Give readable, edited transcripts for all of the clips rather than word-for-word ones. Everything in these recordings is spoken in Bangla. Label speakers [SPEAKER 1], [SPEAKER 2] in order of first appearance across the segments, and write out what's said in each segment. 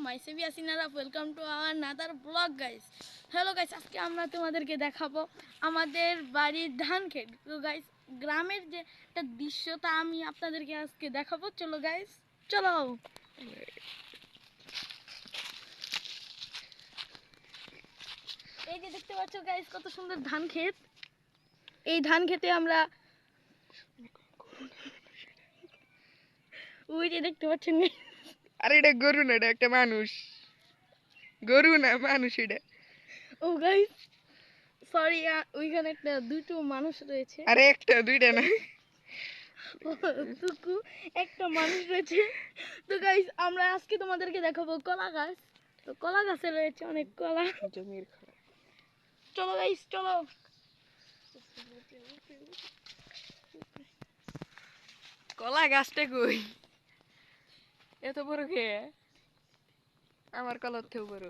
[SPEAKER 1] myself Yasin Araf. Welcome to our another vlog, guys. Hello guys, আজকে আমরা তোমাদেরকে দেখাবো আমাদের বাড়ির ধান ক্ষেত। তো গাইস, গ্রামের যে একটা দৃশ্য তা আমি আপনাদেরকে আজকে দেখাবো। চলো গাইস, চলো। এই যে দেখতে পাচ্ছ গাইস, কত সুন্দর ধান ক্ষেত। এই ধান ক্ষেতে আমরা ওই যে দেখতে পাচ্ছেন,
[SPEAKER 2] আরে এটা গরু না, এটা একটা মানুষ। গরু না, মানুষ এটা।
[SPEAKER 1] ও গাইস সরি, ওইখানে একটা দুটো মানুষ রয়েছে।
[SPEAKER 2] আরে একটা দুইটা না,
[SPEAKER 1] টুকু একটা মানুষ রয়েছে। তো গাইস, আমরা আজকে তোমাদেরকে দেখাবো কলা গাছ। তো কলা গাছে রয়েছে অনেক কলা।
[SPEAKER 2] জমির
[SPEAKER 1] চলো গাইস, চলো।
[SPEAKER 2] কলা গাছটা কই? এত বড় কে? আমার কলার থেকেও বড়।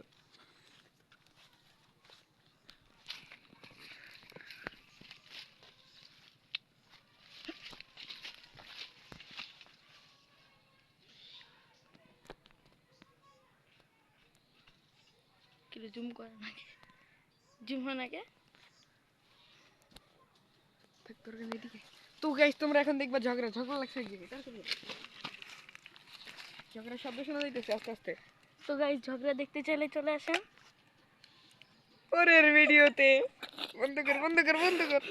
[SPEAKER 1] কিন্তু জুম করে নাকি, জুম হয় নাকি?
[SPEAKER 2] তো গাইস, তোমরা এখন দেখবা ঝগড়া ঝগড়া লাগছে কি? ঝগড়া শব্দ শোনা যাইতেছে আস্তে আস্তে।
[SPEAKER 1] তো গাইস, ঝগড়া দেখতে চাইলে চলে আসেন
[SPEAKER 2] পরের ভিডিওতে। বন্ধ কর বন্ধ কর বন্ধ কর।